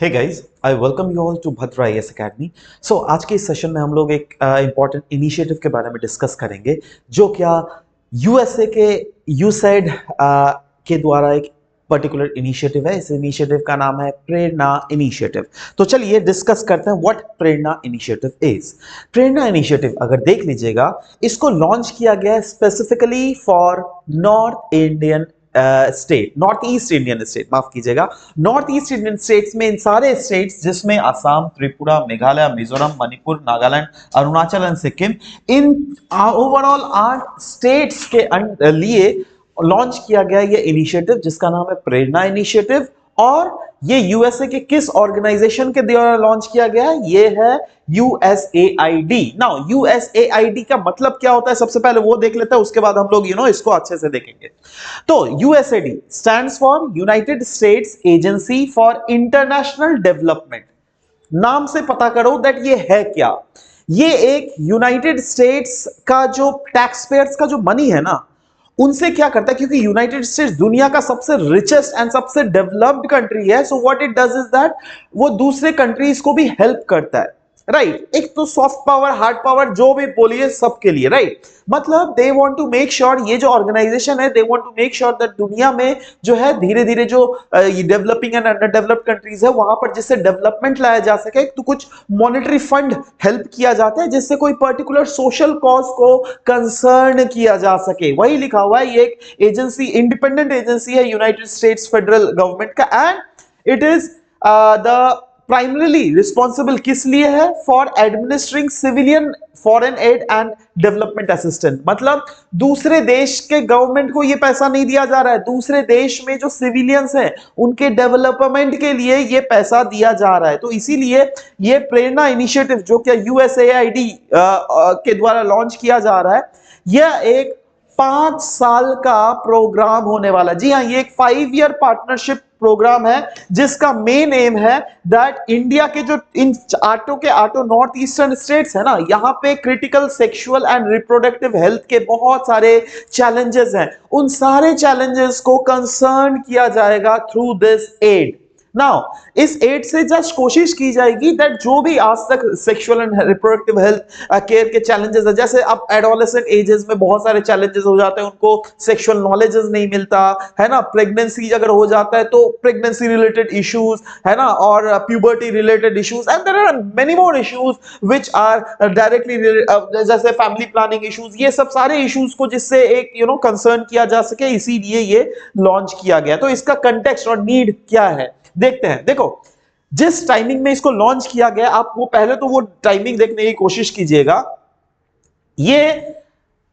Hey guys, I welcome you all to Bhadra IAS academy. So आज के इस session में हम लोग एक इम्पॉर्टेंट इनिशिएटिव के बारे में डिस्कस करेंगे, जो क्या यूएसए के यूसैइड के द्वारा एक पर्टिकुलर इनिशिएटिव है। इस इनिशिएटिव का नाम है प्रेरणा इनिशिएटिव। तो चलिए डिस्कस करते हैं what Prerna initiative is. Prerna initiative अगर देख लीजिएगा, इसको लॉन्च किया गया है specifically for north Indian state, north east Indian state, माफ कीजिएगा, नॉर्थ ईस्ट इंडियन स्टेट्स में, इन सारे स्टेट्स जिसमें Assam, Tripura, Meghalaya, Mizoram, Manipur, Nagaland, Arunachal and Sikkim, in overall 8 states के लिए लॉन्च किया गया ये इनिशिएटिव, जिसका नाम है प्रेरणा इनिशिएटिव। और ये यूएसए के किस ऑर्गेनाइजेशन के द्वारा लॉन्च किया गया है? ये है यूएसएआईडी। नाउ यूएसएआईडी का मतलब क्या होता है, सबसे पहले वो देख लेते हैं, उसके बाद हम लोग इसको अच्छे से देखेंगे। तो USAID stands for United States Agency for International Development. नाम से पता करो दैट ये है क्या। ये एक यूनाइटेड स्टेट्स का जो टैक्स पेयर्स का जो मनी है ना, उनसे क्या करता है, क्योंकि यूनाइटेड स्टेट्स दुनिया का सबसे रिचेस्ट एंड सबसे डेवलप्ड कंट्री है, so what it does is that वो दूसरे कंट्रीज को भी हेल्प करता है, राइट। एक तो सॉफ्ट पावर, हार्ड पावर, जो भी बोलिए, सबके लिए, राइट। मतलब they want to make sure, ये जो ऑर्गेनाइजेशन है, they want to make sure that दुनिया में जो है धीरे धीरे जो developing and underdeveloped countries है, वहां पर जिससे डेवलपमेंट लाया जा सके, तो कुछ मॉनेटरी फंड हेल्प किया जाता है, जिससे कोई पर्टिकुलर सोशल कॉज को कंसर्न किया जा सके। वही लिखा हुआ है, ये एक एजेंसी, इंडिपेंडेंट एजेंसी है यूनाइटेड स्टेट्स फेडरल गवर्नमेंट का, and it is the primarily responsible किस लिए है? For administering civilian foreign add and development assistant. मतलब दूसरे देश के गवर्नमेंट को ये पैसा नहीं दिया जा रहा है, दूसरे देश में जो सिविलियंस हैं उनके डेवलपमेंट के लिए ये पैसा दिया जा रहा है। तो इसीलिए ये प्रेरणा इनिशिएटिव जो कि यूएसएआईडी के द्वारा लॉन्च किया जा रहा है, यह एक 5 साल का प्रोग्राम होने वाला है। जी हाँ, ये एक 5 ईयर पार्टनरशिप प्रोग्राम है, जिसका मेन एम है दैट इंडिया के जो इन आठों नॉर्थ ईस्टर्न स्टेट्स है ना, यहां पे critical sexual and reproductive health के बहुत सारे चैलेंजेस हैं, उन सारे चैलेंजेस को कंसर्न किया जाएगा थ्रू दिस एड। नाउ इस एड से जस्ट कोशिश की जाएगी दैट जो भी आज तक sexual and reproductive health care के चैलेंजेस है, जैसे अब एडोलेसेंट एजेस में बहुत सारे चैलेंजेस हो जाते हैं, उनको सेक्सुअल नॉलेजेस नहीं मिलता है ना, प्रेगनेंसी अगर हो जाता है तो प्रेगनेंसी रिलेटेड इश्यूज है ना, और puberty related issues, and there are many more issues which are directly जैसे फैमिली प्लानिंग इश्यूज, ये सब सारे इश्यूज को जिससे एक कंसर्न किया जा सके, इसीलिए ये लॉन्च किया गया। तो इसका कंटेक्स्ट और नीड क्या है देखते हैं। देखो, जिस टाइमिंग में इसको लॉन्च किया गया, आप वो पहले तो वो टाइमिंग देखने की कोशिश कीजिएगा। ये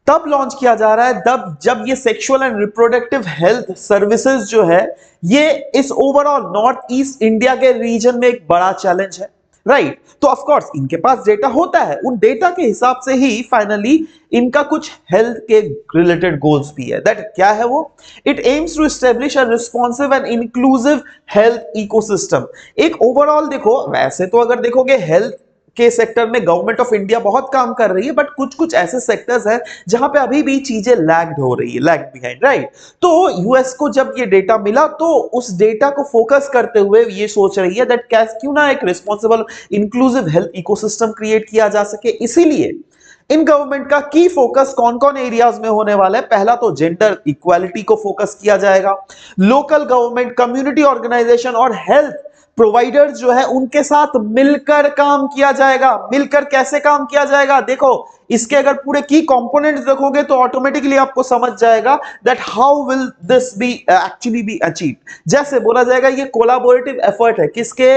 तब लॉन्च किया जा रहा है तब जब ये sexual and reproductive health services जो है, ये इस ओवरऑल नॉर्थ ईस्ट इंडिया के रीजन में एक बड़ा चैलेंज है, राइट। तो ऑफ कोर्स इनके पास डेटा होता है, उन डेटा के हिसाब से ही फाइनली इनका कुछ हेल्थ के रिलेटेड गोल्स भी है। दैट क्या है वो? It aims to establish a responsive and inclusive health ecosystem. एक ओवरऑल देखो, वैसे तो अगर देखोगे हेल्थ के सेक्टर में गवर्नमेंट ऑफ इंडिया बहुत काम कर रही है, बट कुछ कुछ ऐसे सेक्टर्स हैं जहां पे अभी भी चीजें लैग्ड हो रही है, लैग बिहाइंड, राइट। तो यूएस को जब ये डेटा मिला, तो उस डेटा को फोकस करते हुए ये सोच रही है दैट क्यों ना एक responsible inclusive health ecosystem create किया जा सके। इसीलिए इन गवर्नमेंट का की फोकस कौन कौन एरियाज में होने वाला है? पहला तो जेंडर इक्वालिटी को फोकस किया जाएगा, लोकल गवर्नमेंट, कम्युनिटी ऑर्गेनाइजेशन और हेल्थ प्रोवाइडर्स जो है उनके साथ मिलकर काम किया जाएगा। मिलकर कैसे काम किया जाएगा? देखो, इसके अगर पूरे की कंपोनेंट्स देखोगे तो ऑटोमेटिकली आपको समझ जाएगा that how will this B actually be achieve. जैसे बोला जाएगा, ये कोलैबोरेटिव एफर्ट है, किसके?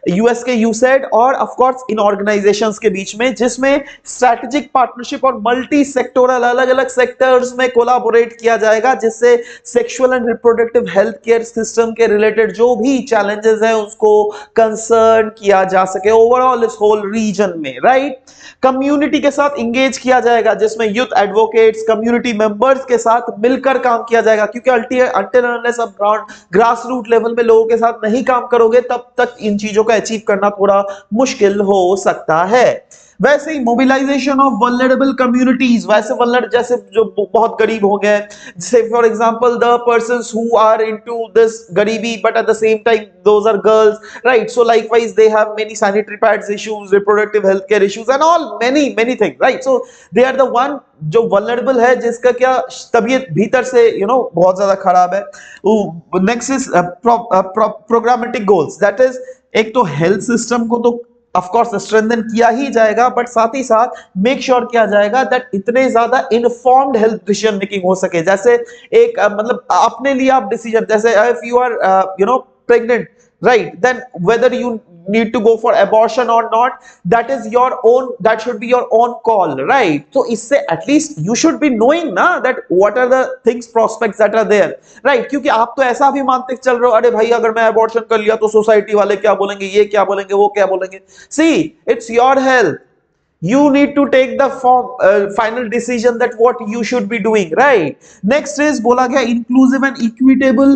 यूएस के यूसैइड और ऑफ कोर्स इन ऑर्गेनाइजेशंस के बीच में, जिसमें स्ट्रेटेजिक पार्टनरशिप और मल्टी सेक्टोरल, अलग अलग सेक्टर्स में कोलैबोरेट किया जाएगा, जिससे sexual and reproductive health care system के रिलेटेड जो भी चैलेंजेस है उसको कंसर्न किया जा सके ओवरऑल इस होल रीजन में, राइट। कम्युनिटी के साथ इंगेज किया जाएगा, जिसमें यूथ एडवोकेट्स, कम्युनिटी मेंबर्स के साथ मिलकर काम किया जाएगा, क्योंकि अंटिल अनलेस आप ग्रास रूट लेवल में लोगों के साथ नहीं काम करोगे, तब तक इन चीजों को अचीव करना थोड़ा मुश्किल हो सकता है। वैसे ही मोबिलाइजेशन ऑफ वल्नरेबल कम्युनिटीज, वैसे वल्नर जैसे जो बहुत गरीब हो गए, जैसे for example the persons who are into this गरीबी but at the same time those are girls, right? So likewise they have many sanitary pads issues, reproductive health care issues and all many things, right? So they are the one जो vulnerable है, जिसका क्या तबीयत भीतर से बहुत ज्यादा खराब है। Next is programmatic goals, that is एक तो हेल्थ सिस्टम को तो ऑफ कोर्स स्ट्रेंथन किया ही जाएगा, बट साथ ही साथ मेक श्योर किया जाएगा दैट इतने ज्यादा इन्फॉर्म्ड हेल्थ डिसीजन मेकिंग हो सके। जैसे एक मतलब अपने लिए आप डिसीजन, जैसे if you are pregnant, right, then whether you need to go for abortion or not, that is your own, that should be your own call, right? So isse at least you should be knowing na that what are the things prospects that are there, right? क्योंकि आप तो ऐसा भी मानते चल रहे हो, अरे भाई अगर मैं abortion कर लिया तो सोसाइटी वाले क्या बोलेंगे, ये क्या बोलेंगे, वो क्या बोलेंगे। See, it's your health, you need to take the final decision that what you should be doing, right? Next is बोला गया inclusive and equitable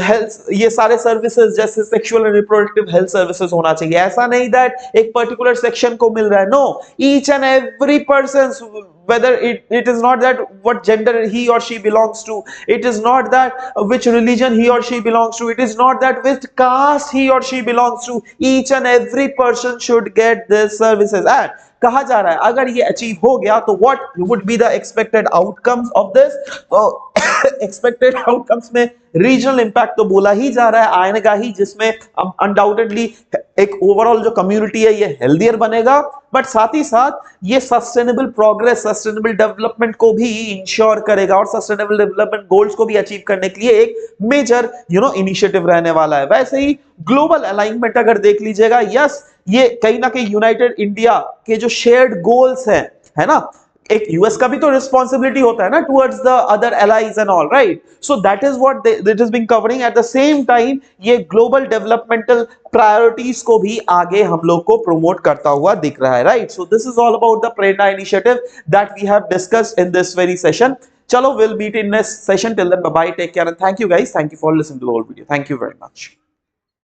health, ये सारे services जैसे sexual and reproductive health services होना चाहिए। ऐसा नहीं that एक particular section को मिल रहा है, no, each and every person, whether it is not that what gender he or she belongs to, it is not that which religion he or she belongs to, it is not that which caste he or she belongs to, each and every person should get these services। and कहा जा रहा है अगर ये achieve हो गया तो what would be the expected outcomes of this? Expected outcomes में रीजनल इंपैक्ट तो बोला ही जा रहा है आएगा ही, जिसमें अनडाउटेडली एक ओवरऑल जो कम्युनिटी है ये हेल्दियर बनेगा, बट साथ ही साथ ये सस्टेनेबल प्रोग्रेस, सस्टेनेबल डेवलपमेंट को भी इंश्योर करेगा और सस्टेनेबल डेवलपमेंट गोल्स को भी अचीव करने के लिए एक मेजर इनिशिएटिव रहने वाला है। वैसे ही ग्लोबल अलाइनमेंट अगर देख लीजिएगा, यस, ये कहीं ना कहीं यूनाइटेड इंडिया के जो शेयर्ड गोल्स हैं, है ना, एक यूएस का भी तो रिस्पॉन्सिबिलिटी होता है ना towards the other allies and all, right? So that is what it is being covering. Eight the same time ये ग्लोबल डेवलपमेंटल प्रायोरिटीज को भी आगे हम लोग को प्रमोट करता हुआ दिख रहा है, right? So this is all about the Prerna initiative that we have discussed in this very session. चलो, will meet in next session. Till then, bye bye, take care and thank you guys, thank you for listening to the whole video, thank you very much.